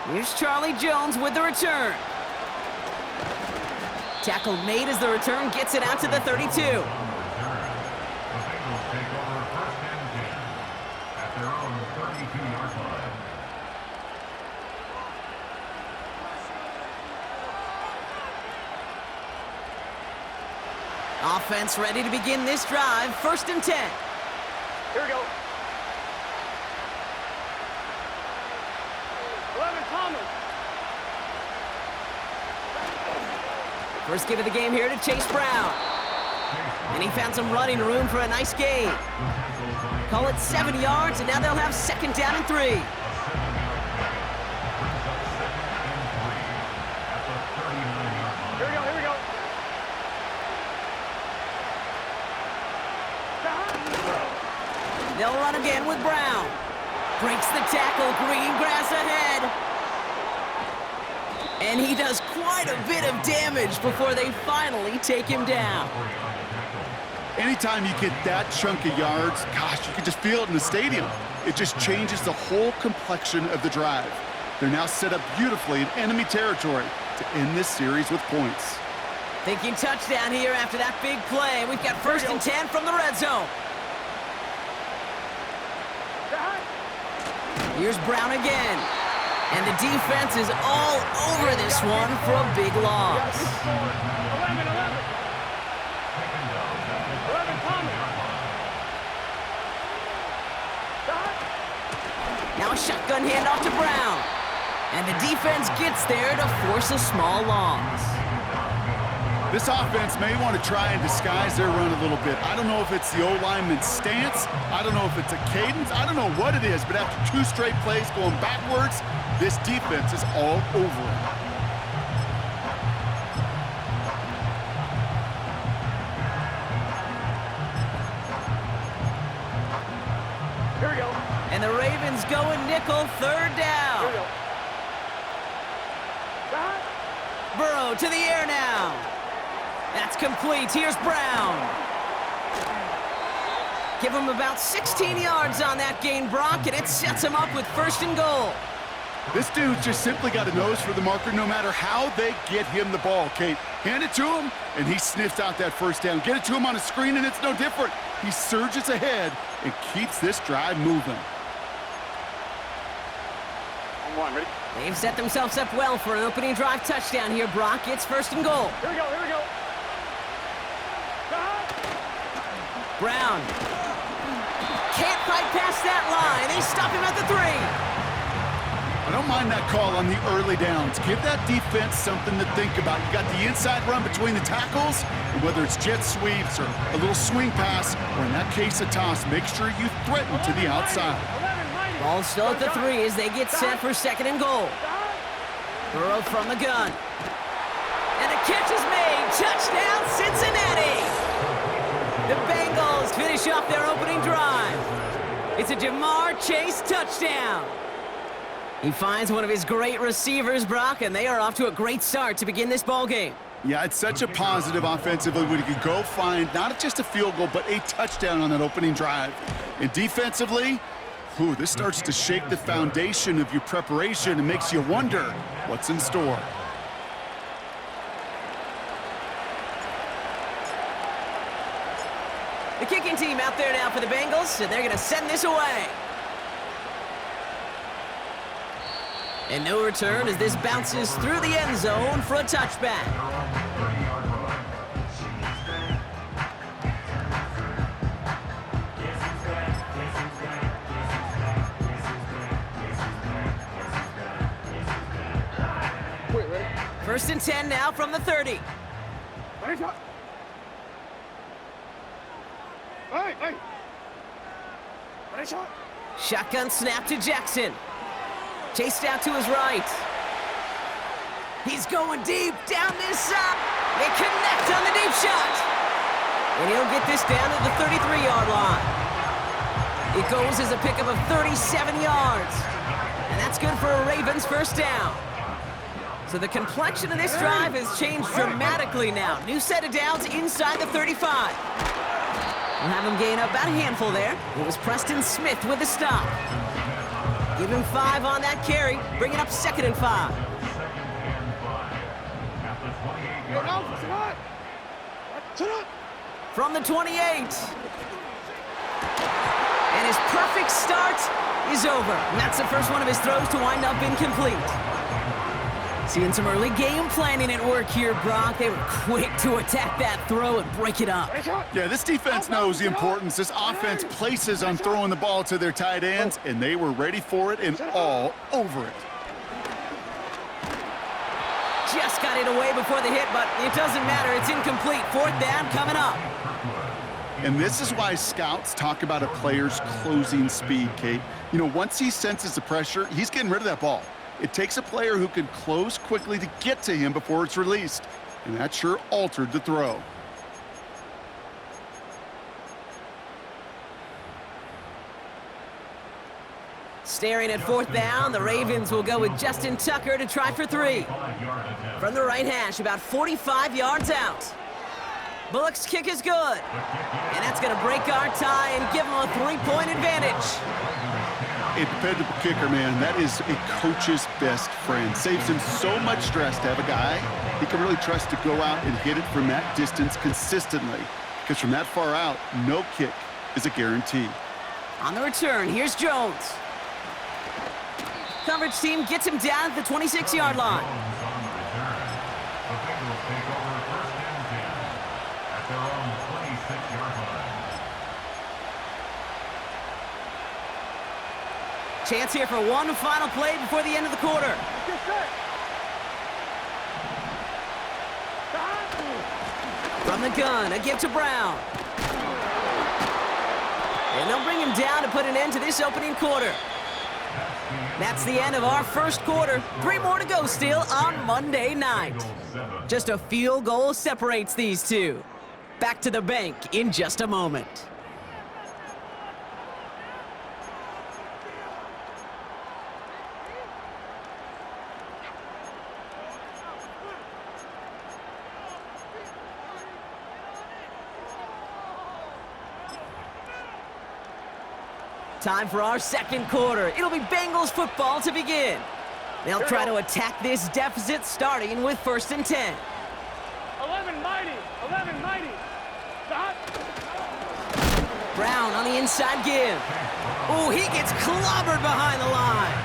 Here's Charlie Jones with the return. Tackle made as the return gets it out to the 32. Offense ready to begin this drive. 1st and 10. Here we go. 11 Thomas. First give of the game here to Chase Brown. And he found some running room for a nice gain. Call it 7 yards, and now they'll have 2nd down and 3. Here we go, here we go. They'll run again with Brown. Breaks the tackle, green grass ahead. And he does quite a bit of damage before they finally take him down. Anytime you get that chunk of yards, gosh, you can just feel it in the stadium. It just changes the whole complexion of the drive. They're now set up beautifully in enemy territory to end this series with points. Thinking touchdown here after that big play. We've got 1st and 10 from the red zone. Here's Brown again. And the defense is all over this one for a big loss. 11 Thomas. Now a shotgun handoff to Brown. And the defense gets there to force a small loss. This offense may want to try and disguise their run a little bit. I don't know if it's the O-lineman's stance. I don't know if it's a cadence. I don't know what it is, but after 2 straight plays going backwards, this defense is all over it. Here we go. And the Ravens go in nickel, 3rd down. Here we go. Burrow to the air now. That's complete. Here's Brown. Give him about 16 yards on that gain, Brock, and it sets him up with 1st and goal. This dude's just simply got a nose for the marker no matter how they get him the ball, Kate. Hand it to him, and he sniffs out that 1st down. Get it to him on a screen, and it's no different. He surges ahead and keeps this drive moving. On one, ready? They've set themselves up well for an opening drive touchdown here, Brock. It's 1st and goal. Here we go, here we go. Brown can't fight past that line. They stop him at the 3. I don't mind that call on the early downs. Give that defense something to think about. You got the inside run between the tackles, and whether it's jet sweeps or a little swing pass, or in that case a toss, make sure you threaten to the outside. Ball still at the 3 as they get set for 2nd and goal. Burrow from the gun. And the catch is made. Touchdown, Cincinnati! The Bengals finish off their opening drive. It's a Jamar Chase touchdown. He finds one of his great receivers, Brock, and they are off to a great start to begin this ball game. Yeah, it's such a positive offensively when you can go find not just a field goal, but a touchdown on that opening drive. And defensively, this starts to shake the foundation of your preparation and makes you wonder what's in store. The kicking team out there now for the Bengals, and they're going to send this away. And no return as this bounces through the end zone for a touchback. First and 10 now from the 30. Shotgun snap to Jackson. Chased out to his right. He's going deep down this side. They connect on the deep shot. And he'll get this down to the 33-yard line. It goes as a pickup of 37 yards. And that's good for a Ravens 1st down. So the complexion of this drive has changed dramatically now. New set of downs inside the 35. We'll have him gain up about a handful there. It was Preston Smith with the stop. Give him 5 on that carry. Bring it up 2nd and 5. From the 28. And his perfect start is over. And that's the first one of his throws to wind up incomplete. Seeing some early game planning at work here, Brock. They were quick to attack that throw and break it up. Yeah, this defense knows the importance this offense places on throwing the ball to their tight ends, and they were ready for it and all over it. Just got it away before the hit, but it doesn't matter. It's incomplete. 4th down coming up. And this is why scouts talk about a player's closing speed, Kate. You know, once he senses the pressure, he's getting rid of that ball. It takes a player who can close quickly to get to him before it's released. And that sure altered the throw. Staring at 4th down, the Ravens will go with Justin Tucker to try for 3. From the right hash, about 45 yards out. Bullock's kick is good. And that's going to break our tie and give him a 3-point advantage. A dependable kicker, man. That is a coach's best friend. Saves him so much stress to have a guy he can really trust to go out and hit it from that distance consistently. Because from that far out, no kick is a guarantee. On the return, here's Jones. Coverage team gets him down at the 26-yard line. Chance here for one final play before the end of the quarter. From the gun, a give to Brown. And they'll bring him down to put an end to this opening quarter. That's the end of our first quarter. 3 more to go still on Monday night. Just a field goal separates these two. Back to the bank in just a moment. Time for our second quarter. It'll be Bengals football to begin. They'll try to attack this deficit starting with 1st and 10. 11 mighty. 11 mighty. Stop. Brown on the inside give. Oh, he gets clobbered behind the line.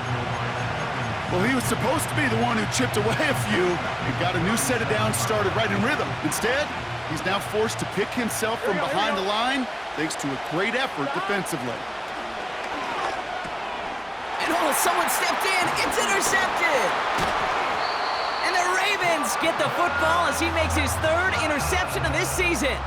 Well, he was supposed to be the one who chipped away a few and got a new set of downs started right in rhythm. Instead, he's now forced to pick himself from behind the line thanks to a great effort defensively. And oh, someone stepped in. It's intercepted. And the Ravens get the football as he makes his 3rd interception of this season.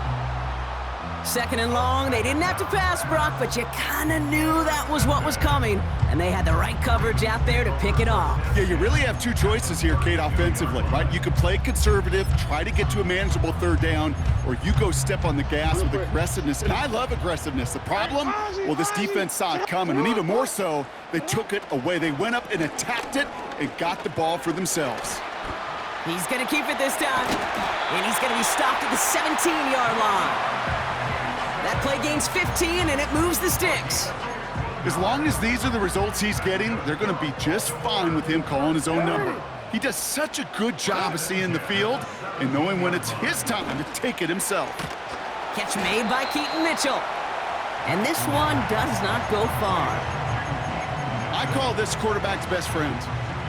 2nd and long. They didn't have to pass, Brock, but you kind of knew that was what was coming. And they had the right coverage out there to pick it off. Yeah, you really have 2 choices here, Kate, offensively, right? You can play conservative, try to get to a manageable 3rd down, or you go step on the gas with aggressiveness. And I love aggressiveness. The problem? Well, this defense saw it coming, and even more so, they took it away. They went up and attacked it and got the ball for themselves. He's going to keep it this time. And he's going to be stopped at the 17-yard line. That play gains 15, and it moves the sticks. As long as these are the results he's getting, they're going to be just fine with him calling his own number. He does such a good job of seeing the field and knowing when it's his time to take it himself. Catch made by Keaton Mitchell. And this one does not go far. I call this quarterback's best friend.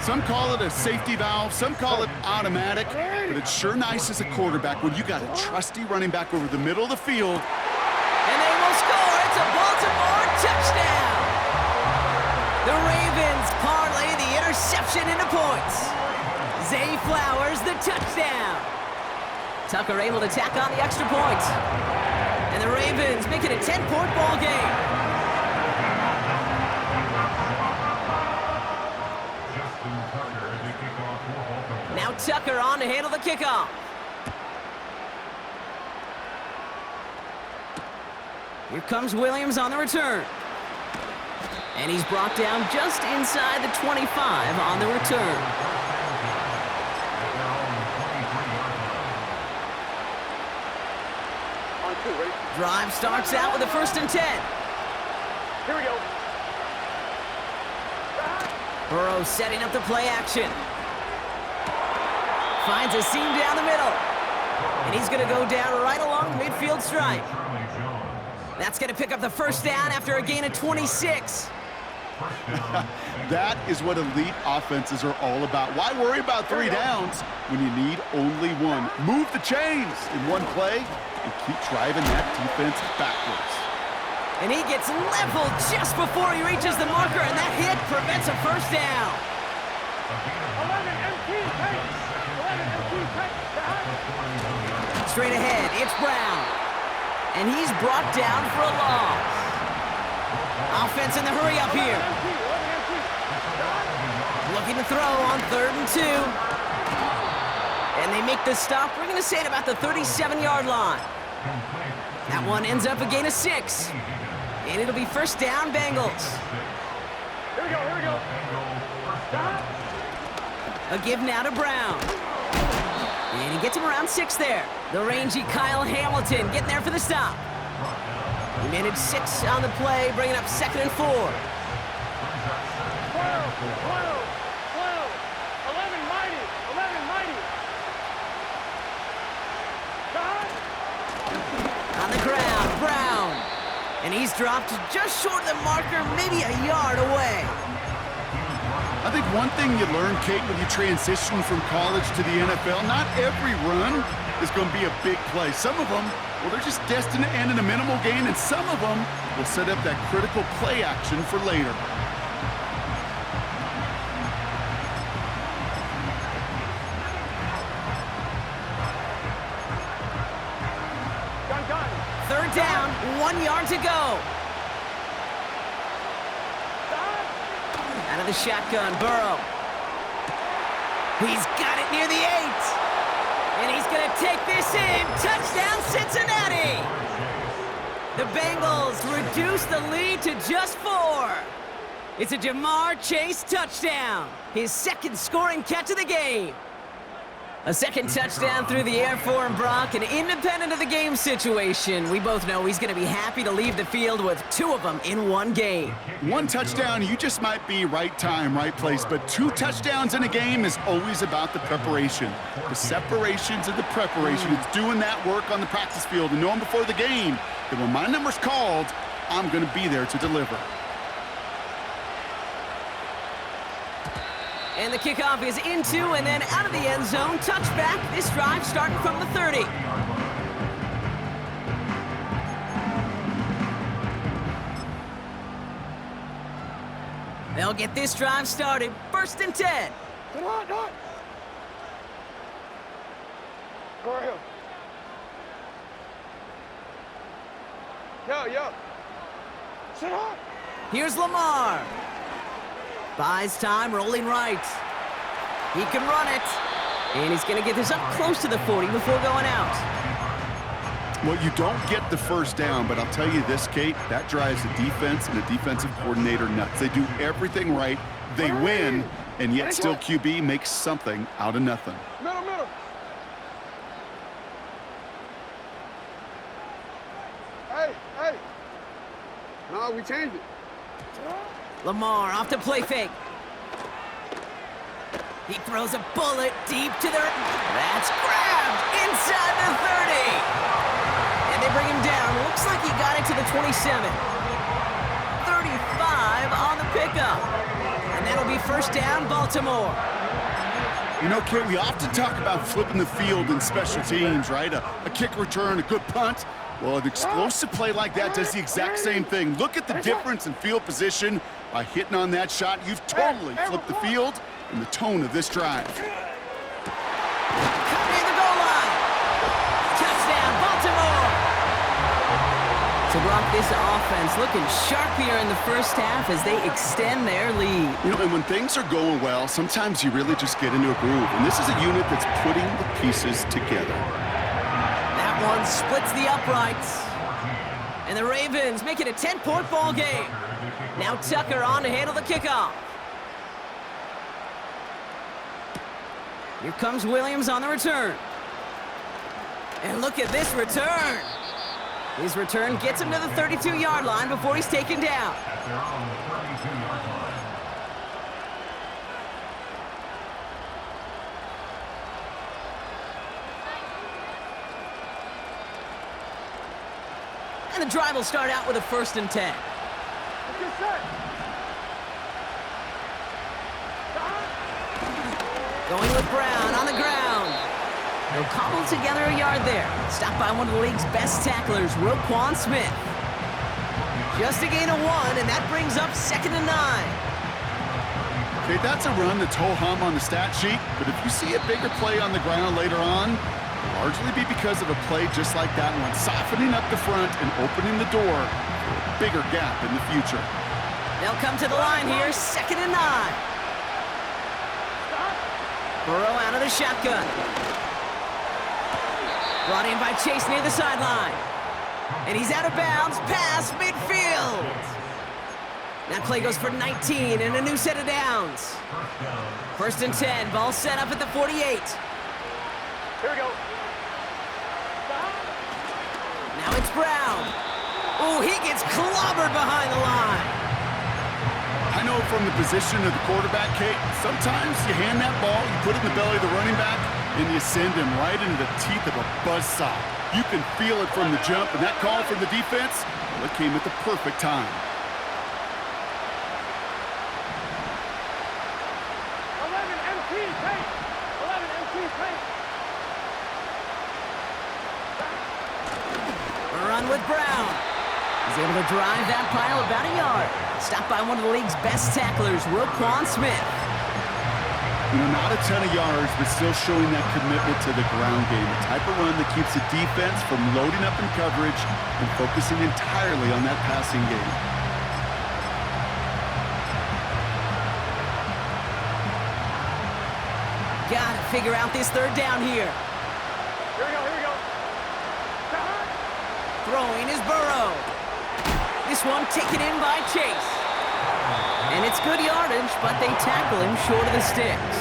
Some call it a safety valve, some call it automatic, but it's sure nice as a quarterback when you got a trusty running back over the middle of the field. And they will score. It's a Baltimore touchdown. The Ravens parlay the interception into points. Zay Flowers, the touchdown. Tucker able to tack on the extra point. And the Ravens make it a 10-point ball game. Now Tucker on to handle the kickoff. Here comes Williams on the return. And he's brought down just inside the 25 on the return. On 2, ready? Drive starts out with a 1st and 10. Here we go. Burrow setting up the play action. Finds a seam down the middle. And he's going to go down right along the midfield stripe. That's going to pick up the first down after a gain of 26. That is what elite offenses are all about. Why worry about 3 downs when you need only one? Move the chains in one play and keep driving that defense backwards. And he gets leveled just before he reaches the marker, and that hit prevents a first down. 11 MT tight. 11 MT tight. Straight ahead, it's Brown. And he's brought down for a loss. Offense in the hurry up here. Looking to throw on 3rd and 2. And they make the stop. We're going to say at about the 37-yard line. That one ends up a gain of 6. And it'll be first down, Bengals. Here we go, here we go. Stop. A give now to Brown. And he gets him around 6 there. The rangy Kyle Hamilton getting there for the stop. He managed 6 on the play, bringing up 2nd and 4. 12, 12, 12. 11 mighty, 11 mighty. Stop. On the ground, Brown. And he's dropped just short of the marker, maybe a yard away. I think one thing you learn, Kate, when you transition from college to the NFL, not every run is going to be a big play. Some of them, well, they're just destined to end in a minimal gain, and some of them will set up that critical play action for later. Done. 3rd down, 1 yard to go. Stop. Out of the shotgun, Burrow. He's got it near the 8. And he's going to take this in. Touchdown, Cincinnati! The Bengals reduce the lead to just 4. It's a Jamar Chase touchdown. His 2nd scoring catch of the game. A 2nd touchdown through the air for him, Brock, and independent of the game situation, we both know he's going to be happy to leave the field with 2 of them in one game. 1 touchdown, you just might be right time, right place, but 2 touchdowns in a game is always about the preparation. The separations and the preparation. It's doing that work on the practice field and knowing before the game that when my number's called, I'm going to be there to deliver. And the kickoff is into and then out of the end zone. Touchback. This drive starting from the 30. They'll get this drive started. 1st and 10. Sit on. Go ahead. Yo. Sit on. Here's Lamar. Buys time, rolling right. He can run it. And he's going to get this up close to the 40 before going out. Well, you don't get the first down, but I'll tell you this, Kate, that drives the defense and the defensive coordinator nuts. They do everything right, they win, and yet still QB makes something out of nothing. Middle. Hey. No, we changed it. Lamar off the play fake. He throws a bullet deep to the... That's grabbed inside the 30. And they bring him down. Looks like he got it to the 27. 35 on the pickup. And that'll be first down, Baltimore. You know, Kate, we often talk about flipping the field in special teams, right? A kick return, a good punt. Well, an explosive play like that does the exact same thing. Look at the difference in field position. By hitting on that shot, you've totally flipped the field and the tone of this drive. Coming in the goal line. Touchdown, Baltimore. So, Brock, this offense looking sharp here in the first half as they extend their lead. You know, and when things are going well, sometimes you really just get into a groove. And this is a unit that's putting the pieces together. That one splits the uprights. And the Ravens make it a 10-point ball game. Now Tucker on to handle the kickoff. Here comes Williams on the return. And look at this return. His return gets him to the 32-yard line before he's taken down. And the drive will start out with a 1st and 10. Get set. Going with Brown on the ground. They'll cobble together a yard there. Stopped by one of the league's best tacklers, Roquan Smith. Just a gain of 1, and that brings up 2nd and 9. Okay, that's a run that's ho-hum on the stat sheet, but if you see a bigger play on the ground later on, it'll largely be because of a play just like that one, softening up the front and opening the door for a bigger gap in the future. They'll come to the line here, 2nd and 9. Burrow out of the shotgun. Brought in by Chase near the sideline. And he's out of bounds, past midfield. That play goes for 19 and a new set of downs. 1st and 10, ball set up at the 48. Here we go. Now it's Brown. Oh, he gets clobbered behind the line. I know from the position of the quarterback, Kate, sometimes you hand that ball, you put it in the belly of the running back, and you send him right into the teeth of a buzzsaw. You can feel it from the jump, and that call from the defense, well, it came at the perfect time. 11 MT pace. 11 MT pace. Run with Brown. He's able to drive that pile about a yard. Stopped by one of the league's best tacklers, Roquan Smith. You know, not a ton of yards, but still showing that commitment to the ground game. The type of run that keeps the defense from loading up in coverage and focusing entirely on that passing game. Gotta figure out this 3rd down here. Here we go, here we go. Throwing is Burrow. This one taken in by Chase. And it's good yardage, but they tackle him short of the sticks.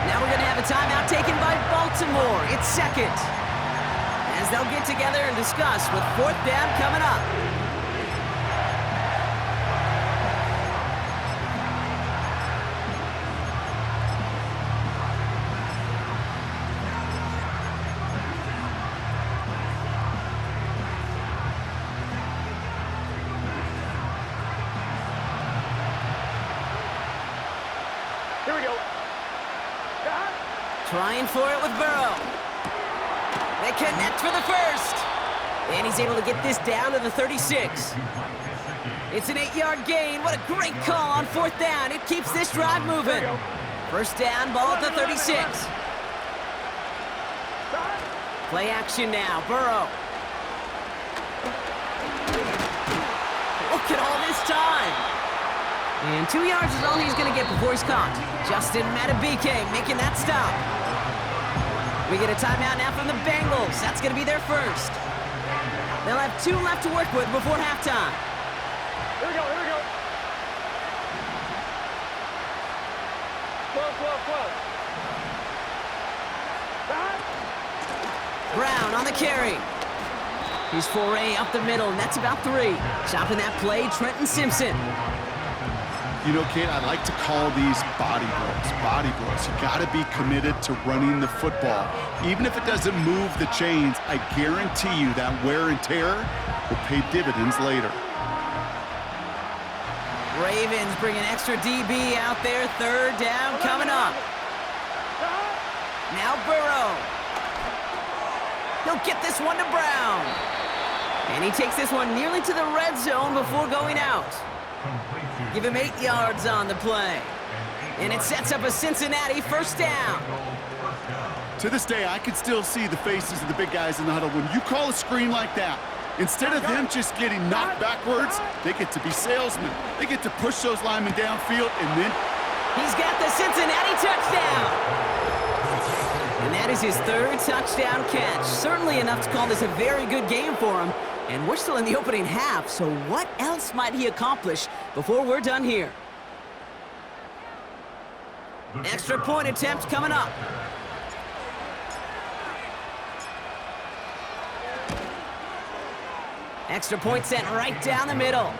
Now we're going to have a timeout taken by Baltimore. It's 2nd. As they'll get together and discuss with 4th down coming up. Here we go. Trying for it with Burrow. They connect for the 1st. And he's able to get this down to the 36. It's an 8-yard gain. What a great call on 4th down. It keeps this drive moving. 1st down, ball at the 36. Play action now, Burrow. Look at all this time. And 2 yards is all he's going to get before he's caught. Justin Matabike making that stop. We get a timeout now from the Bengals. That's going to be their 1st. They'll have 2 left to work with before halftime. Here we go, here we go. 12, 12, 12. Brown on the carry. He's foray up the middle, and that's about 3. Chopping that play, Trenton Simpson. You know, Kate, I like to call these body blows. Body blows. You got to be committed to running the football. Even if it doesn't move the chains, I guarantee you that wear and tear will pay dividends later. Ravens bring an extra DB out there. 3rd down coming up. Now Burrow. He'll get this one to Brown. And he takes this one nearly to the red zone before going out. Give him 8 yards on the play. And it sets up a Cincinnati 1st down. To this day, I can still see the faces of the big guys in the huddle. When you call a screen like that, instead of them just getting knocked backwards, they get to be salesmen. They get to push those linemen downfield, and then he's got the Cincinnati touchdown. And that is his 3rd touchdown catch. Certainly enough to call this a very good game for him. And we're still in the opening half, so what else might he accomplish before we're done here? Extra point attempt coming up. Extra point sent right down the middle.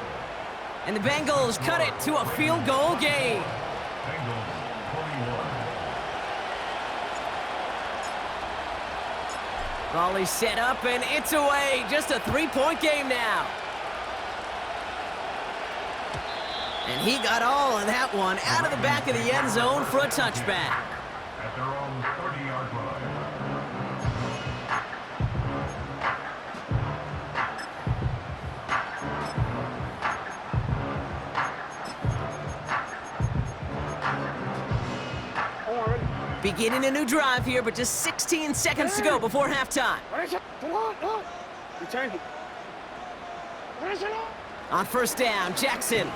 And the Bengals cut it to a field goal game. Volley set up, and it's away. Just a three-point game now. And he got all of that one out of the back of the end zone for a touchback. At their own 30-yard line. Beginning a new drive here, but just 16 seconds to go before halftime. On first down, Jackson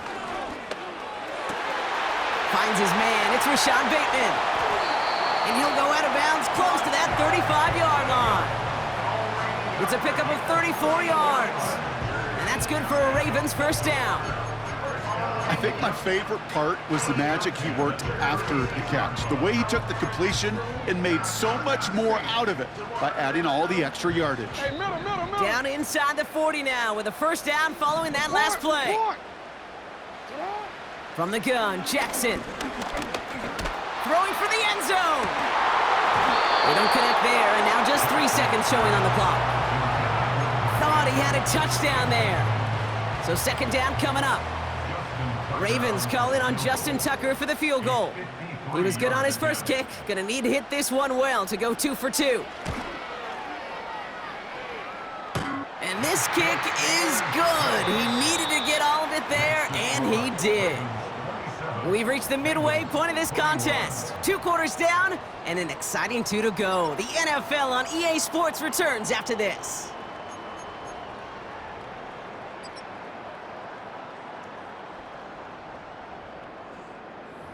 finds his man. It's Rashad Bateman. And he'll go out of bounds close to that 35-yard line. It's a pickup of 34 yards. And that's good for a Ravens first down. I think my favorite part was the magic he worked after the catch. The way he took the completion and made so much more out of it by adding all the extra yardage. Hey, middle. Down inside the 40 now with a first down following that last play. From the gun, Jackson. Throwing for the end zone. They don't connect there, and now just 3 seconds showing on the clock. Thought he had a touchdown there. So second down coming up. Ravens call in on Justin Tucker for the field goal. He was good on his first kick. Gonna need to hit this one well to go 2 for 2. And this kick is good. He needed to get all of it there, and he did. We've reached the midway point of this contest. 2 quarters down, and an exciting 2 to go. The NFL on EA Sports returns after this.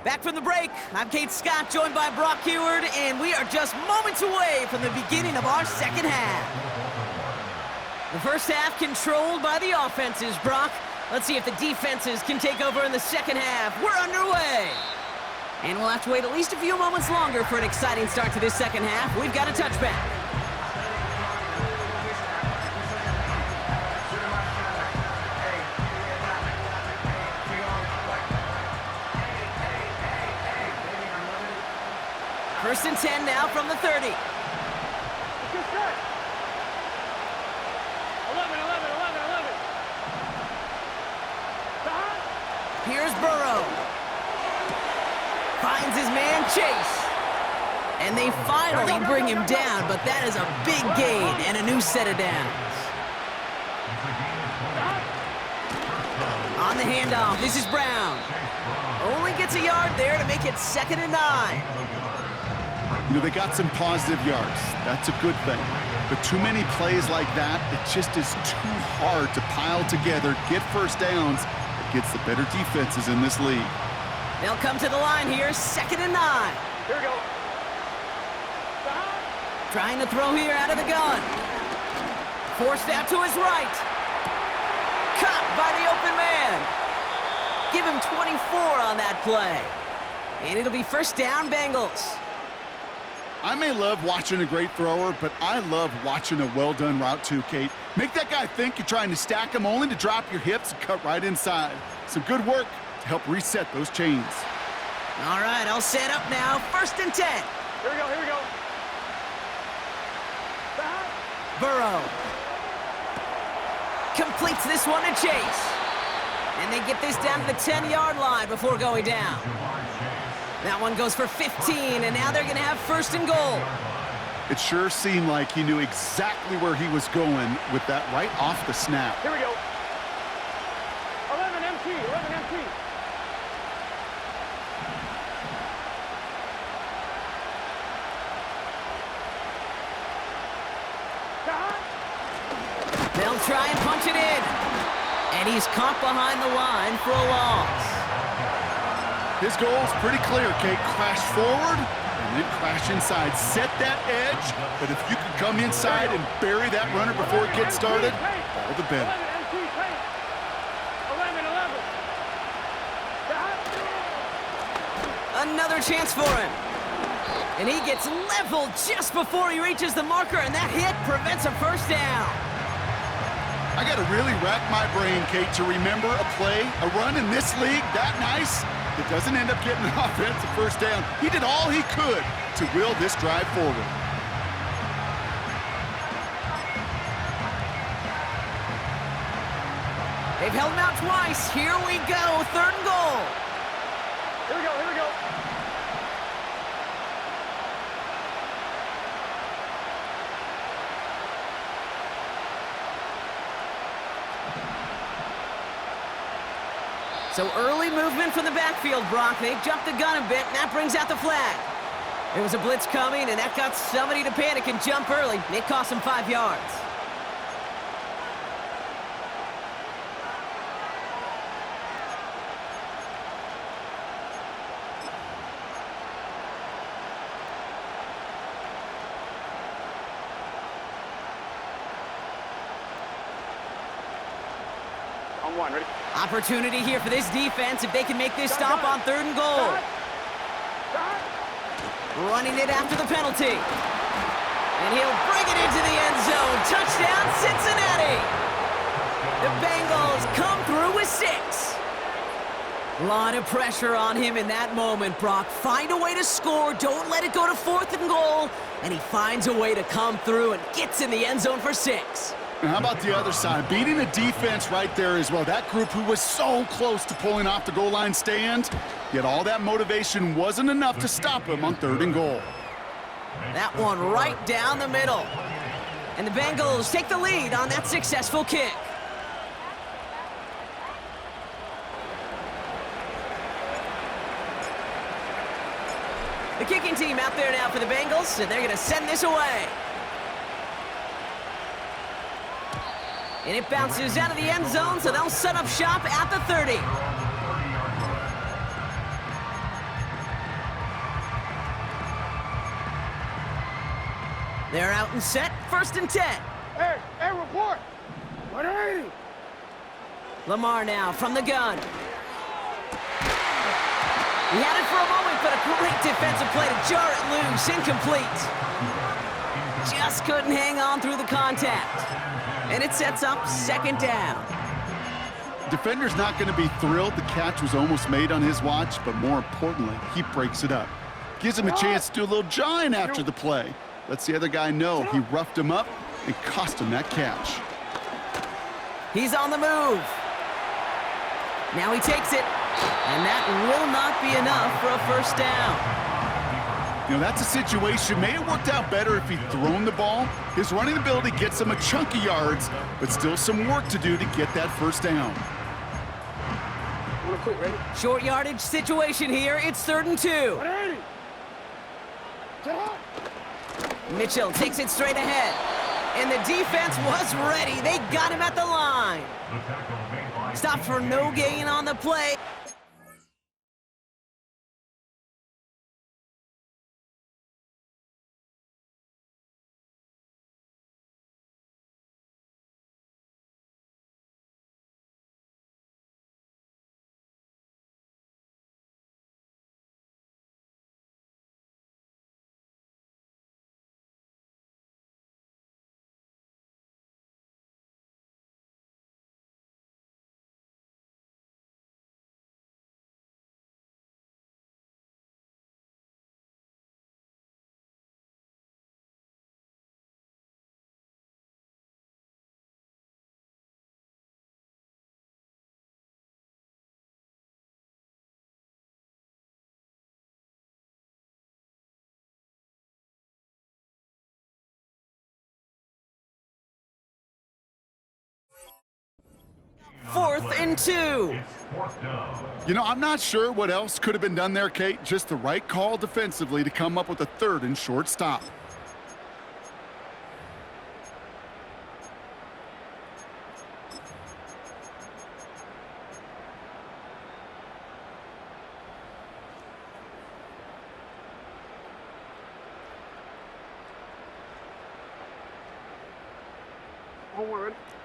Back from the break, I'm Kate Scott, joined by Brock Heward, and we are just moments away from the beginning of our second half. The first half controlled by the offenses, Brock. Let's see if the defenses can take over in the second half. We're underway. And we'll have to wait at least a few moments longer for an exciting start to this second half. We've got a touchback. First and 10 now from the 30. 11. Here's Burrow. Finds his man Chase. And they finally bring him down, but that is a big gain and a new set of downs. On the handoff, this is Brown. Only gets a yard there to make it 2nd and 9. You know, they got some positive yards. That's a good thing. But too many plays like that, it just is too hard to pile together, get first downs against the better defenses in this league. They'll come to the line here, 2nd and 9. Here we go. Trying to throw here out of the gun. Forced out to his right. Caught by the open man. Give him 24 on that play. And it'll be first down, Bengals. I may love watching a great thrower, but I love watching a well-done route too, Kate. Make that guy think you're trying to stack him only to drop your hips and cut right inside. Some good work to help reset those chains. All right, all set up now. First and 10. Here we go. Burrow completes this one to Chase. And they get this down to the 10-yard line before going down. That one goes for 15, and now they're going to have first and goal. It sure seemed like he knew exactly where he was going with that right off the snap. Here we go. 11 MT. They'll try and punch it in. And he's caught behind the line for a loss. His goal's pretty clear, Kate. Crash forward and then crash inside. Set that edge, but if you can come inside and bury that runner before it gets started, all the better. 11 Another chance for him. And he gets leveled just before he reaches the marker, and that hit prevents a first down. I got to really rack my brain, Kate, to remember a play, a run in this league that nice. It doesn't end up getting an offensive first down. He did all he could to will this drive forward. They've held him out twice. Here we go, 3rd and goal. Here we go, here we go. So early movement from the backfield, Brock. They jumped the gun a bit, and that brings out the flag. There was a blitz coming, and that got somebody to panic and jump early. It cost them 5 yards. On one, ready? Opportunity here for this defense if they can make this stop on 3rd and goal. Running it after the penalty. And he'll bring it into the end zone. Touchdown, Cincinnati! The Bengals come through with 6. A lot of pressure on him in that moment, Brock. Find a way to score. Don't let it go to 4th and goal. And he finds a way to come through and gets in the end zone for 6. And how about the other side? Beating a defense right there as well. That group who was so close to pulling off the goal line stand, yet all that motivation wasn't enough to stop him on 3rd and goal. That one right down the middle. And the Bengals take the lead on that successful kick. The kicking team out there now for the Bengals, and they're going to send this away. And it bounces out of the end zone, so they'll set up shop at the 30. They're out and set, 1st and 10. Hey, report. 180. Lamar now from the gun. He had it for a moment, but a great defensive play to jar it loose, incomplete. Just couldn't hang on through the contact. And it sets up 2nd down. Defender's not going to be thrilled the catch was almost made on his watch, but more importantly, he breaks it up. Gives him a chance to do a little jawing after the play. Lets the other guy know he roughed him up and cost him that catch. He's on the move. Now he takes it, and that will not be enough for a 1st down. You know, that's a situation. May have worked out better if he'd thrown the ball. His running ability gets him a chunk of yards, but still some work to do to get that 1st down. Quick, ready? Short yardage situation here. It's 3rd and 2. 180. Mitchell takes it straight ahead. And the defense was ready. They got him at the line. Stop for no gain on the play. Fourth and 2. You know, I'm not sure what else could have been done there, Kate. Just the right call defensively to come up with a 3rd and short stop.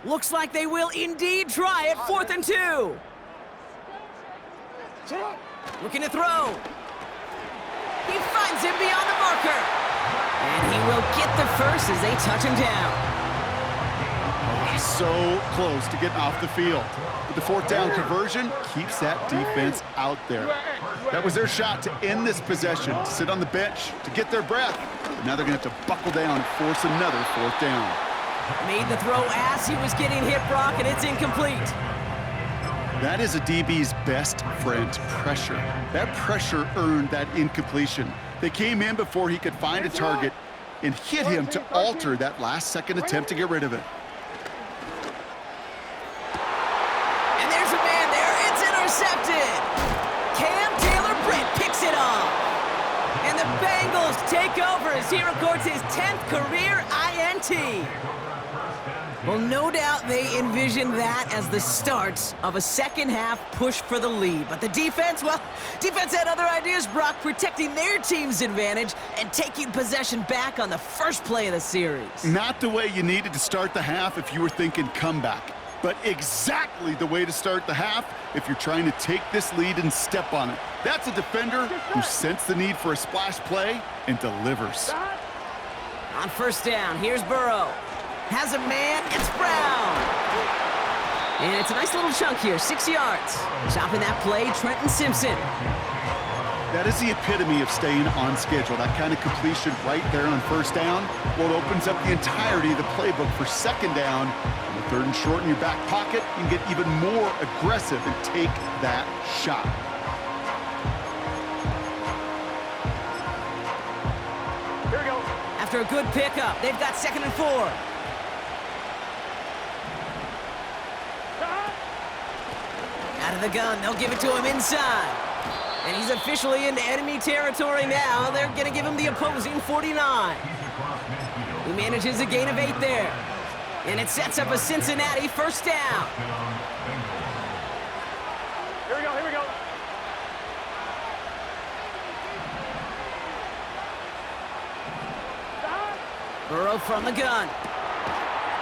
Looks like they will indeed try it. 4th and 2. Looking to throw. He finds him beyond the marker. And he will get the first as they touch him down. So close to getting off the field. But the 4th down conversion keeps that defense out there. That was their shot to end this possession, to sit on the bench, to get their breath. But now they're going to have to buckle down and force another 4th down. Made the throw as he was getting hit, Brock, and it's incomplete. That is a DB's best friend, pressure. That pressure earned that incompletion. They came in before he could find a target and hit him to alter that last-second attempt to get rid of it. And there's a man there. It's intercepted. Cam Taylor-Britt picks it off. And the Bengals take over as he records his 10th career INT. Well, no doubt they envisioned that as the start of a second-half push for the lead. But the defense, well, defense had other ideas, Brock, protecting their team's advantage and taking possession back on the first play of the series. Not the way you needed to start the half if you were thinking comeback, but exactly the way to start the half if you're trying to take this lead and step on it. That's a defender who sensed the need for a splash play and delivers. On first down, here's Burrow. Has a man, it's Brown. And it's a nice little chunk here, 6 yards. Chopping that play, Trenton Simpson. That is the epitome of staying on schedule. That kind of completion right there on first down. Well, it opens up the entirety of the playbook for second down. On the third and short in your back pocket, you can get even more aggressive and take that shot. Here we go. After a good pickup, they've got 2nd and 4. Out of the gun, they'll give it to him inside. And he's officially into enemy territory now. They're going to give him the opposing 49. He manages a gain of 8 there. And it sets up a Cincinnati first down. Here we go, here we go. Burrow from the gun.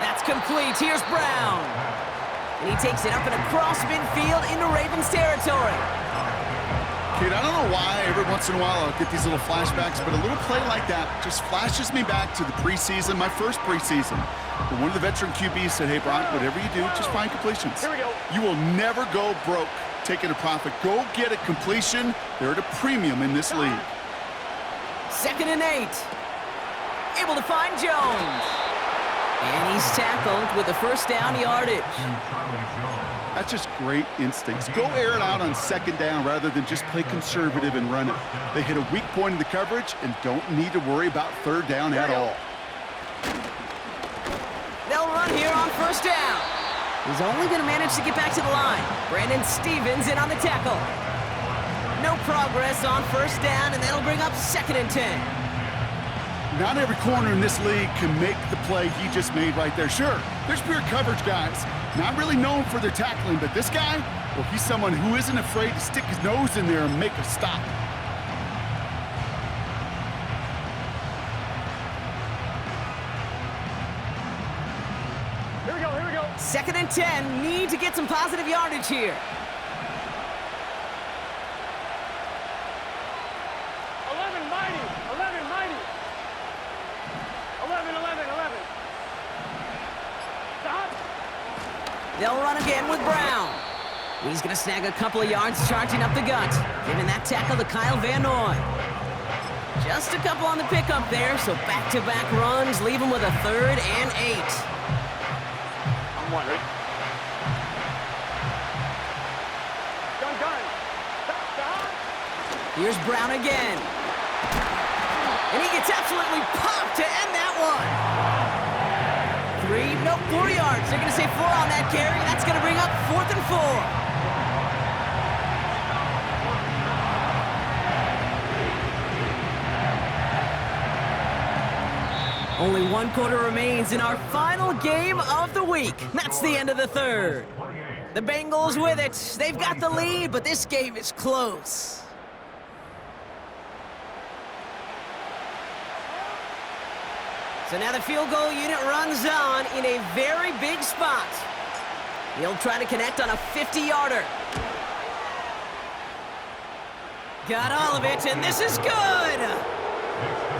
That's complete. Here's Brown. And he takes it up and across midfield into Ravens territory. Kate, I don't know why every once in a while I'll get these little flashbacks, but a little play like that just flashes me back to the preseason, my first preseason. But one of the veteran QBs said, hey, Brock, whatever you do, just find completions. Here we go. You will never go broke taking a profit. Go get a completion. They're at a premium in this league. 2nd and 8. Able to find Jones. And he's tackled with the first down yardage. That's just great instincts. Go air it out on second down rather than just play conservative and run it. They hit a weak point in the coverage and don't need to worry about third down at all. They'll run here on first down. He's only going to manage to get back to the line. Brandon Stevens in on the tackle. No progress on first down, and that'll bring up 2nd and 10. Not every corner in this league can make the play he just made right there. Sure, there's pure coverage guys, not really known for their tackling, but this guy, well, he's someone who isn't afraid to stick his nose in there and make a stop. Here we go, here we go. 2nd and 10, need to get some positive yardage here. 11 mighty, 11 mighty. 11. Stop. They'll run again with Brown. He's going to snag a couple of yards charging up the gut, giving that tackle to Kyle Van Noy. Just a couple on the pickup there, so back-to-back runs leave him with a 3rd and 8. I'm wondering. Gun. Stop. Here's Brown again. And he gets absolutely popped to end that one. 4 yards. They're going to say 4 on that carry. That's going to bring up 4th and 4. Only 1 quarter remains in our final game of the week. That's the end of the 3rd. The Bengals with it. They've got the lead, but this game is close. So now the field goal unit runs on in a very big spot. He'll try to connect on a 50-yarder. Got all of it, and this is good.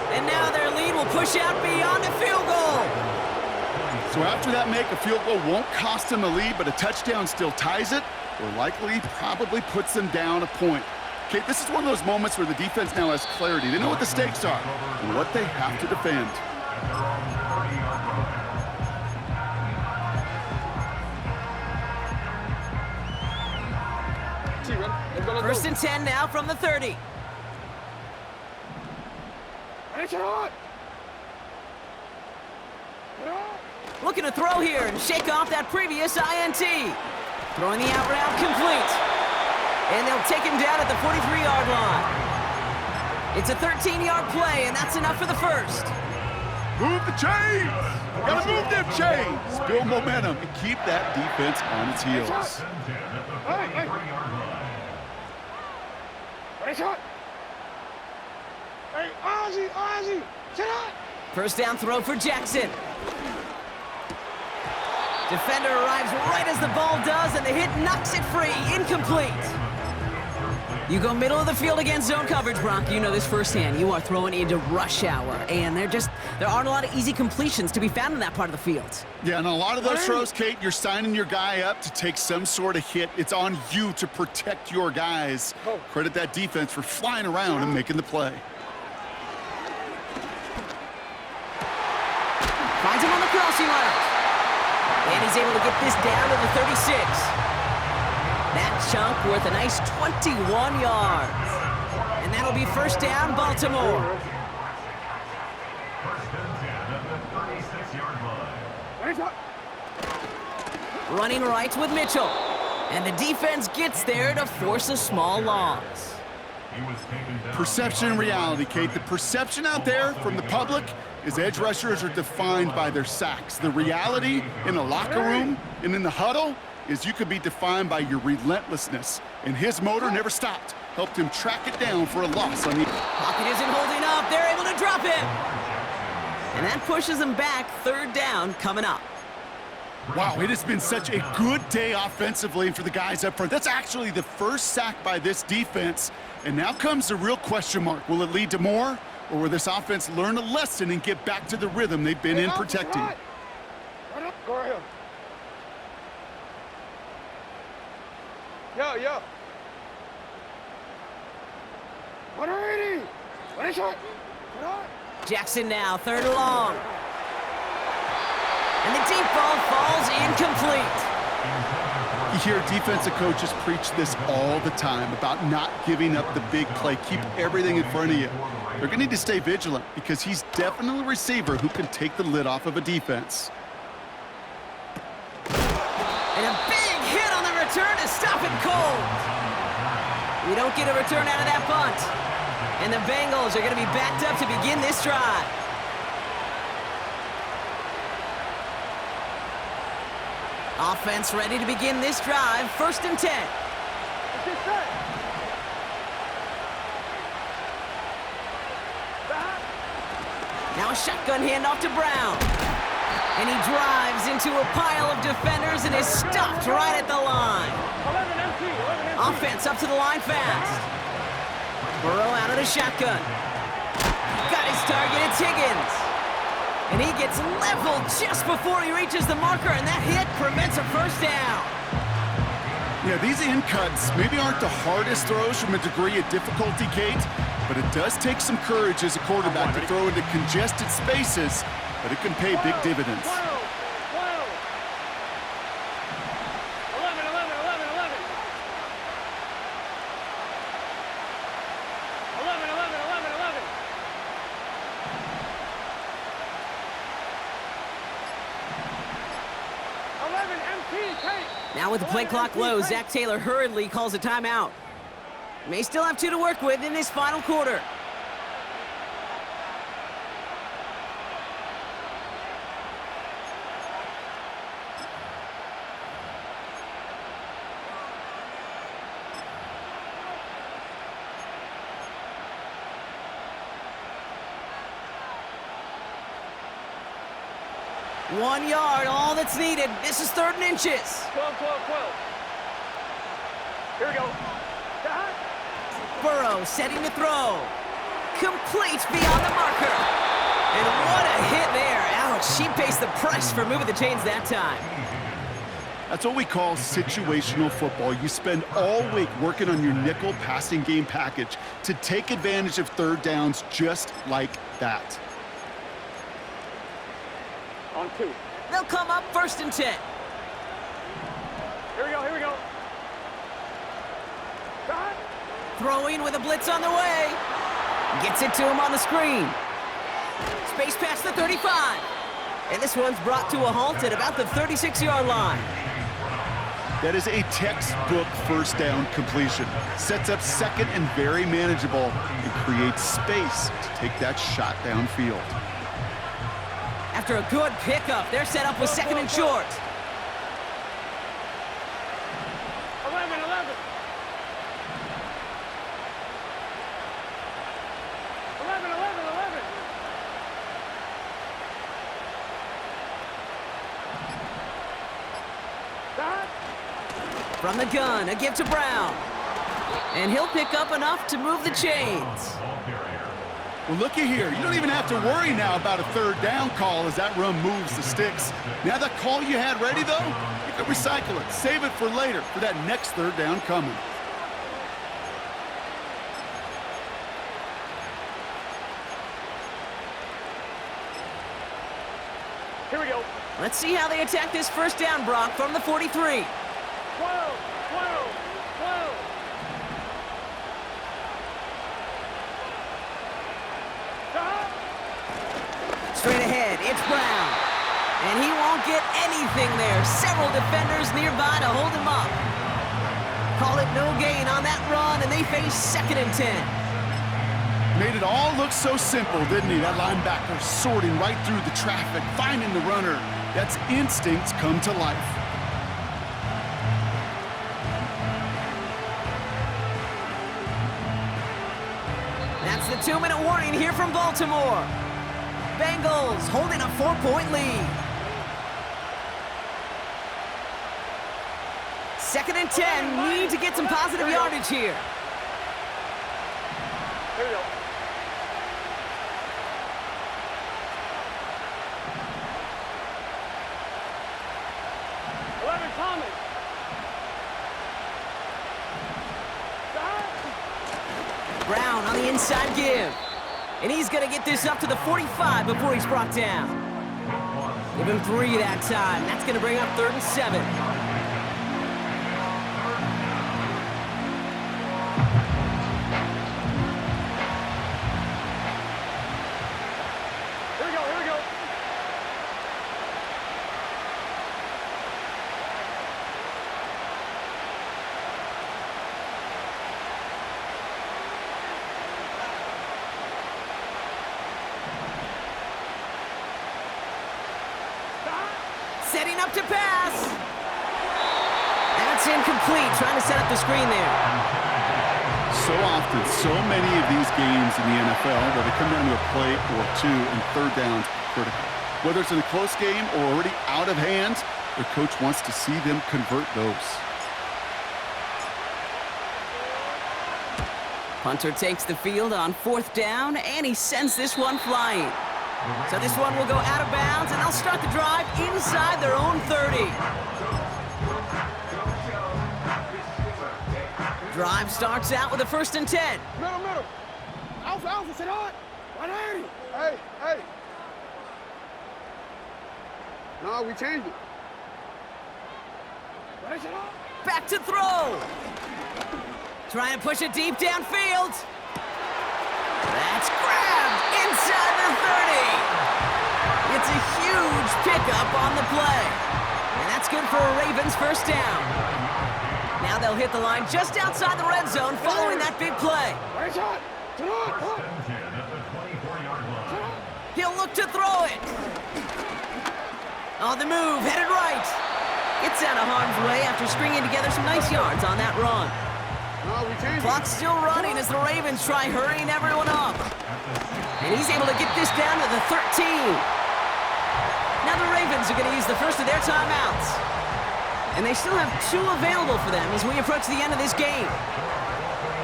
And now their lead will push out beyond the field goal. So after that make, a field goal won't cost them the lead, but a touchdown still ties it, or likely probably puts them down a point. Okay, this is one of those moments where the defense now has clarity. They know what the stakes are and what they have to defend. let's go. First and 10 now from the 30. Looking to throw here and shake off that previous INT. Throwing the out route complete. And they'll take him down at the 43-yard line. It's a 13-yard play, and that's enough for the first. Move the chains! Gotta move them chains! Build momentum and keep that defense on its heels. Hey. Hey, Ozzy, sit up! First down throw for Jackson. Defender arrives right as the ball does, and the hit knocks it free. Incomplete. You go middle of the field against zone coverage, Brock. You know this firsthand. You are throwing into rush hour, and there aren't a lot of easy completions to be found in that part of the field. Yeah, and a lot of those throws, Kate, you're signing your guy up to take some sort of hit. It's on you to protect your guys. Credit that defense for flying around and making the play. Finds him on the crossing route. And he's able to get this down to the 36. That chunk worth a nice 21 yards. And that'll be first down, Baltimore. Running right with Mitchell. And the defense gets there to force a small loss. Perception and reality, Kate. The perception out there from the public is edge rushers are defined by their sacks. The reality in the locker room and in the huddle is you could be defined by your relentlessness. And his motor never stopped. Helped him track it down for a loss on the... Pocket isn't holding up. They're able to drop it. And that pushes them back. Third down coming up. Wow, it has been such a good day offensively for the guys up front. That's actually the first sack by this defense. And now comes the real question mark. Will it lead to more? Or will this offense learn a lesson and get back to the rhythm they've been in protecting? Right up, go ahead. Yo. 180. What is it? Jackson now, third and long. And the deep ball falls incomplete. You hear defensive coaches preach this all the time about not giving up the big play. Keep everything in front of you. They're going to need to stay vigilant because he's definitely a receiver who can take the lid off of a defense. And a big hit on the return to stop it cold. We don't get a return out of that punt. And the Bengals are going to be backed up to begin this drive. Offense ready to begin this drive. First and 10. Now a shotgun handoff to Brown. And he drives into a pile of defenders and is stopped right at the line. 11 empty. Offense up to the line fast. Burrow out of the shotgun. Got his target, it's Higgins. And he gets leveled just before he reaches the marker, and that hit prevents a first down. Yeah, these in cuts maybe aren't the hardest throws from a degree of difficulty, Kate, but it does take some courage as a quarterback to throw into congested spaces, but it can pay big dividends. 11 empty, Kate. Now with the play clock low, Zach Taylor hurriedly calls a timeout. May still have 2 to work with in this final quarter. One yard, all that's needed. This is 3rd and inches. 12. Here we go. Burrow setting to throw. Complete beyond the marker. And what a hit there. Ouch, she pays the price for moving the chains that time. That's what we call situational football. You spend all week working on your nickel passing game package to take advantage of 3rd downs just like that. On 2. They'll come up 1st and 10. Here we go. Got it. Throwing with a blitz on the way. Gets it to him on the screen. Space past the 35. And this one's brought to a halt at about the 36-yard line. That is a textbook first down completion. Sets up second and very manageable and creates space to take that shot downfield. After a good pickup, they're set up with second and short. 11, 11. 11, 11, 11. Dot. From the gun, a give to Brown. And he'll pick up enough to move the chains. Well, looky here. You don't even have to worry now about a third down call as that run moves the sticks. Now that call you had ready, though, you can recycle it. Save it for later for that next third down coming. Here we go. Let's see how they attack this first down, Brock, from the 43. 12, 12, 12. Dot. Straight ahead, it's Brown. And he won't get anything there. Several defenders nearby to hold him up. Call it no gain on that run, and they face second and 10. Made it all look so simple, didn't he? That linebacker sorting right through the traffic, finding the runner. That's instincts come to life. That's the 2-minute warning here from Baltimore. Bengals holding a 4-point lead. Second and 10, need to get some positive yardage here. Here we go. Thomas. Brown on the inside give. And he's going to get this up to the 45 before he's brought down. Give him 3 that time. That's going to bring up 3rd and 7. Here we go, here we go. Setting up to pass. That's incomplete. Trying to set up the screen there. So often, so many of these games in the NFL where they come down to a play or two and third downs are critical. Whether it's in a close game or already out of hand, their coach wants to see them convert those. Punter takes the field on 4th down, and he sends this one flying. So this one will go out of bounds, and they'll start the drive inside their own 30. Drive starts out with a 1st and 10. Middle, middle. Alpha, Alpha, sit on. 180. Hey, hey. No, we changed it. Back to throw. Trying to push it deep downfield. That's grabbed inside the 30. It's a huge pickup on the play. And that's good for a Ravens first down. Now they'll hit the line just outside the red zone following that big play. He'll look to throw it. On the move, headed right. Gets out of harm's way after stringing together some nice yards on that run. Clock's still running as the Ravens try hurrying everyone up. And he's able to get this down to the 13. Now the Ravens are going to use the first of their timeouts. And they still have 2 available for them as we approach the end of this game.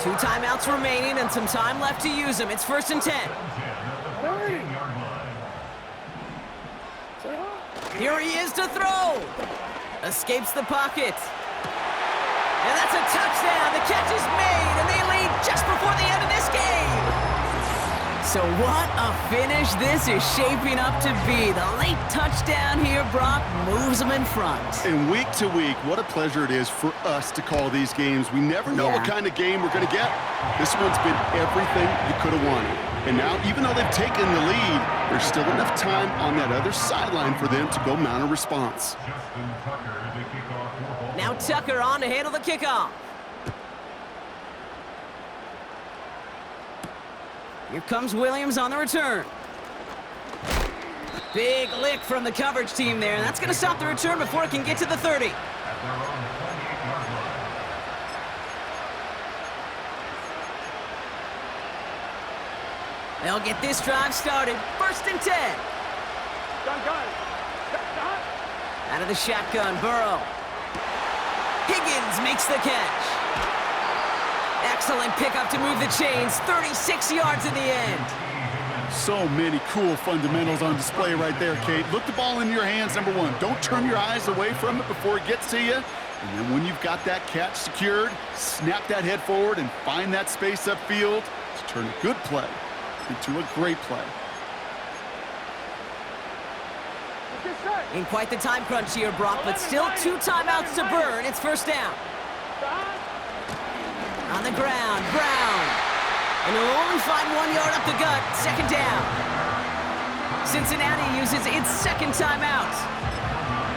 2 timeouts remaining and some time left to use them. It's 1st and 10. Here he is to throw. Escapes the pocket. And that's a touchdown. The catch is made, and they lead just before the end of this game. So what a finish this is shaping up to be. The late touchdown here, Brock, moves them in front. And week to week, what a pleasure it is for us to call these games. We never know what kind of game we're going to get. This one's been everything you could have wanted. And now, even though they've taken the lead, there's still enough time on that other sideline for them to go mount a response. Now Tucker on to handle the kickoff. Here comes Williams on the return. Big lick from the coverage team there, and that's going to stop the return before it can get to the 30. They'll get this drive started. 1st and 10. Gun. Out of the shotgun, Burrow. Higgins makes the catch. Excellent pickup to move the chains. 36 yards in the end. So many cool fundamentals on display right there, Kate. Look the ball in your hands, number one. Don't turn your eyes away from it before it gets to you. And then when you've got that catch secured, snap that head forward and find that space upfield to turn a good play into a great play. In quite the time crunch here, Brock, but still 2 timeouts to burn. It's 1st down. On the ground, Brown. And he'll only find 1 yard up the gut. 2nd down. Cincinnati uses its 2nd timeout.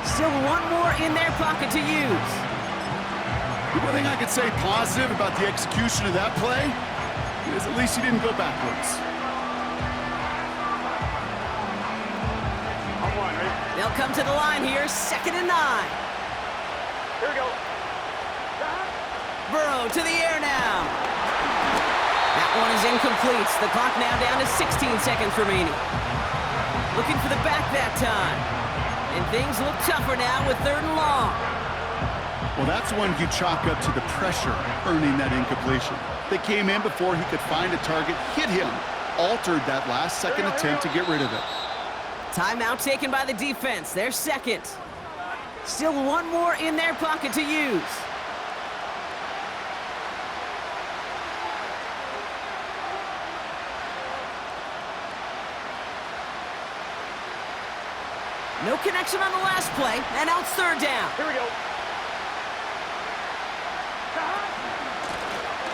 Still 1 more in their pocket to use. The one thing I could say positive about the execution of that play is at least he didn't go backwards. They'll come to the line here, 2nd and 9. Here we go. Burrow to the air now. That one is incomplete. The clock now down to 16 seconds remaining. Looking for the back that time. And things look tougher now with 3rd and long. Well, that's one you chalk up to the pressure earning that incompletion. They came in before he could find a target, hit him, altered that last second attempt to get rid of it. Timeout taken by the defense. Their 2nd. Still 1 more in their pocket to use. No connection on the last play, and now it's 3rd down. Here we go.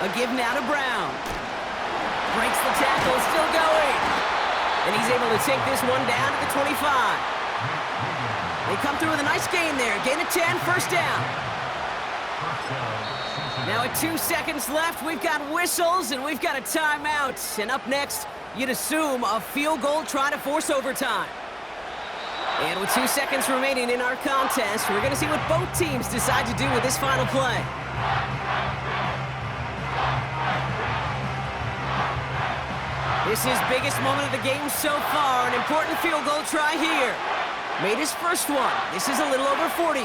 A give now to Brown. Breaks the tackle, still going. And he's able to take this one down to the 25. They come through with a nice gain there. Gain of 10, 1st down. Now at 2 seconds left, we've got whistles and we've got a timeout. And up next, you'd assume a field goal trying to force overtime. And with 2 seconds remaining in our contest, we're going to see what both teams decide to do with this final play. This is biggest moment of the game so far. An important field goal try here. Made his first one. This is a little over 40.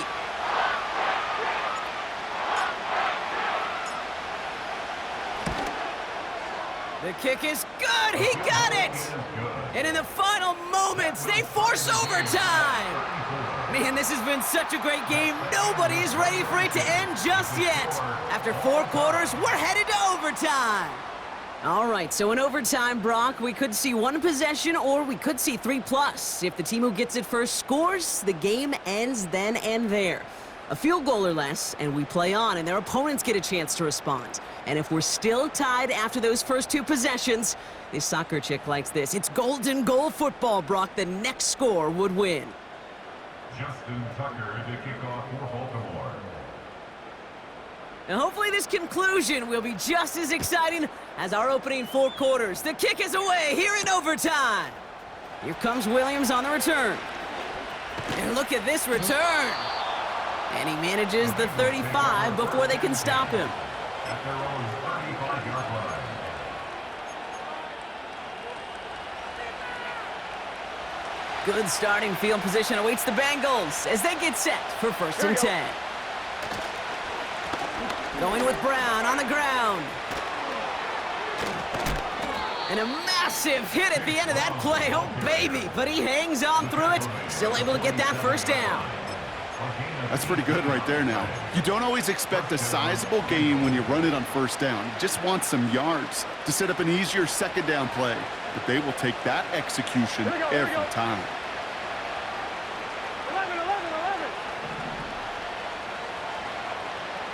The kick is good. He got it. And in the final moments, they force overtime. Man, this has been such a great game. Nobody is ready for it to end just yet. After 4 quarters, we're headed to overtime. All right, so in overtime, Brock, we could see 1 possession or we could see 3+. If the team who gets it first scores, the game ends then and there. A field goal or less, and we play on, and their opponents get a chance to respond. And if we're still tied after those first 2 possessions, this soccer chick likes this. It's golden goal football, Brock. The next score would win. Justin Tucker to kick off for Baltimore. Now hopefully this conclusion will be just as exciting as our opening 4 quarters. The kick is away here in overtime. Here comes Williams on the return. And look at this return. And he manages the 35 before they can stop him. At their own 35-yard line. Good starting field position awaits the Bengals as they get set for 1st and 10. Going with Brown on the ground. And a massive hit at the end of that play. Oh, baby. But he hangs on through it. Still able to get that 1st down. That's pretty good right there now. You don't always expect a sizable gain when you run it on first down. You just want some yards to set up an easier second down play. But they will take that execution every time. 11, 11, 11.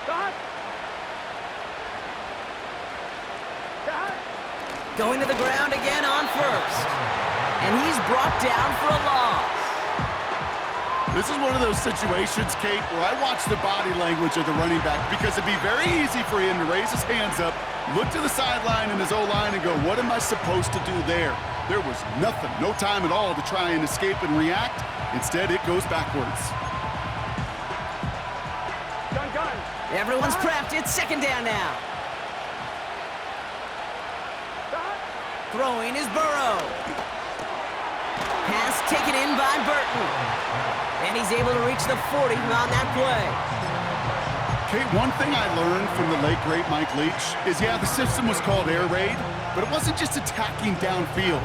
Stop. Stop. Going to the ground again on first. And he's brought down for a loss. This is one of those situations, Kate, where I watch the body language of the running back because it'd be very easy for him to raise his hands up, look to the sideline in his O-line and go, what am I supposed to do there? There was nothing, no time at all to try and escape and react. Instead, it goes backwards. Gun. Everyone's prepped. It's second down now. Stop. Throwing is Burrow. Pass taken in by Burton. And he's able to reach the 40 on that play. Kate, one thing I learned from the late, great Mike Leach is, yeah, the system was called air raid, but it wasn't just attacking downfield.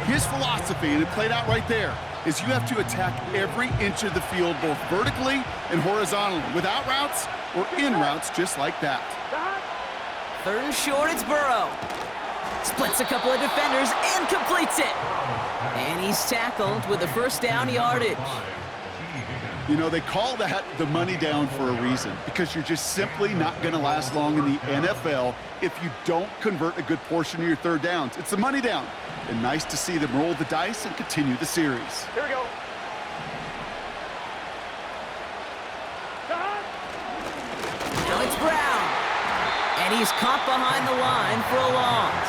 His philosophy, and it played out right there, is you have to attack every inch of the field, both vertically and horizontally, without routes or in routes just like that. Stop. Third and short, it's Burrow. Splits a couple of defenders and completes it. And he's tackled with the first down yardage. You know, they call that the money down for a reason, because you're just simply not going to last long in the NFL if you don't convert a good portion of your third downs. It's the money down. And nice to see them roll the dice and continue the series. Here we go. Stop. Now it's Brown. And he's caught behind the line for a loss.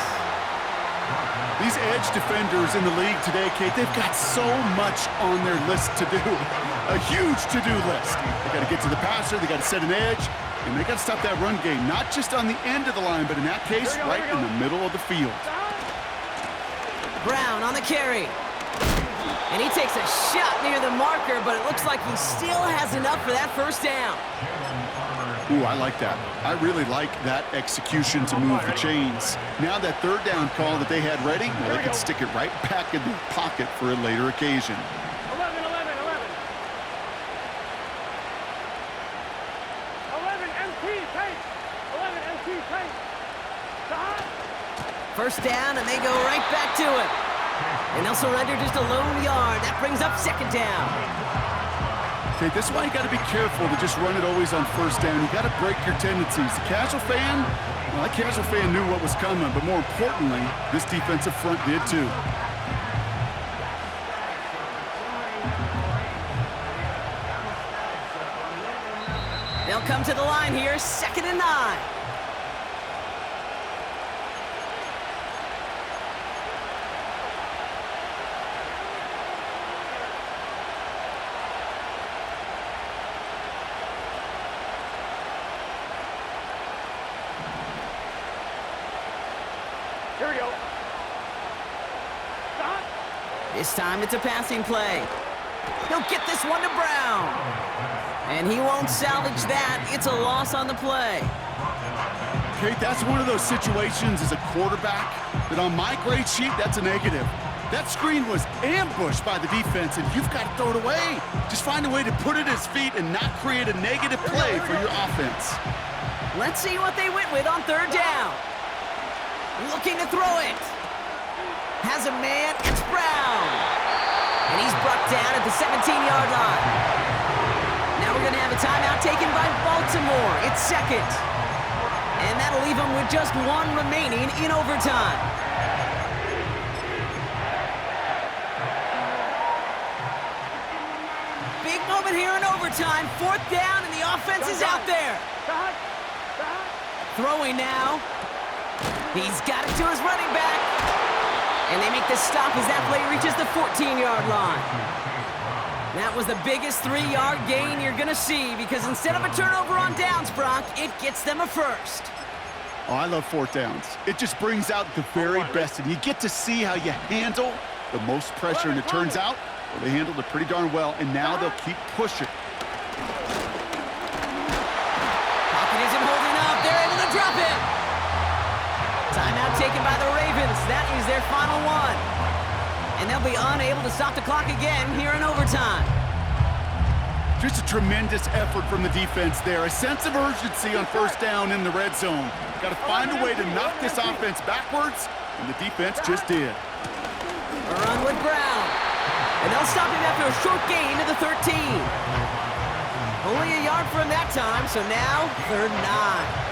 These edge defenders in the league today, Kate, they've got so much on their list to do. A huge to-do list. They got to get to the passer, they got to set an edge, and they got to stop that run game, not just on the end of the line, but in that case, right in the middle of the field. Brown on the carry. And he takes a shot near the marker, but it looks like he still has enough for that first down. Ooh, I like that. I really like that execution to move the chains. Now that third down call that they had ready, well, they can stick it right back in their pocket for a later occasion. 11, 11, 11. 11 MT tape. 11 MT tape. Stop. First down, and they go right back to it. And they'll surrender just a lone yard. That brings up second down. Okay, this is why you got to be careful to just run it always on first down. You got to break your tendencies. The casual fan, well, that casual fan knew what was coming, but more importantly, this defensive front did too. They'll come to the line here, 2nd and 9. Here we go. Stop. This time it's a passing play. He'll get this one to Brown. And he won't salvage that. It's a loss on the play. Kate, that's one of those situations as a quarterback that on my grade sheet, that's a negative. That screen was ambushed by the defense, and you've got to throw it away. Just find a way to put it at his feet and not create a negative play for your offense. Let's see what they went with on third down. Looking to throw it. Has a man. It's Brown. And he's brought down at the 17-yard line. Now we're going to have a timeout taken by Baltimore. It's second. And that'll leave them with just one remaining in overtime. Big moment here in overtime. 4th down, and the offense is out there. Stop. Stop. Throwing now. He's got it to his running back. And they make the stop as that play reaches the 14-yard line. That was the biggest 3-yard gain you're going to see, because instead of a turnover on downs, Brock, it gets them a first. Oh, I love 4th downs. It just brings out the very best, and you get to see how you handle the most pressure, and it turns out, well, they handled it pretty darn well, and now they'll keep pushing. Pocket isn't holding up. They're able to drop him. Timeout taken by the Ravens. That is their final one. And they'll be unable to stop the clock again here in overtime. Just a tremendous effort from the defense there. A sense of urgency on first down in the red zone. Got to find a way to knock this offense backwards, and the defense just did. A run with Brown. And they'll stop him after a short gain to the 13. Only a yard for him that time, so now 3rd and 9.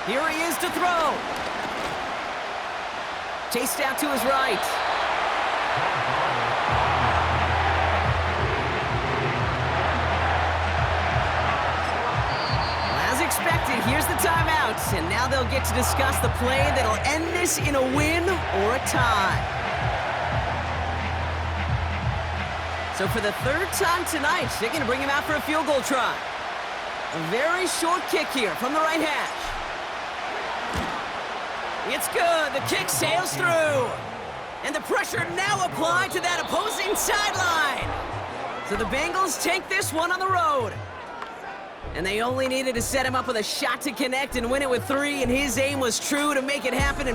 Here he is to throw. Chased out to his right. As expected, here's the timeout. And now they'll get to discuss the play that'll end this in a win or a tie. So for the 3rd time tonight, they're going to bring him out for a field goal try. A very short kick here from the right hash. It's good. The kick sails through. And the pressure now applied to that opposing sideline. So the Bengals take this one on the road. And they only needed to set him up with a shot to connect and win it with 3, and his aim was true to make it happen.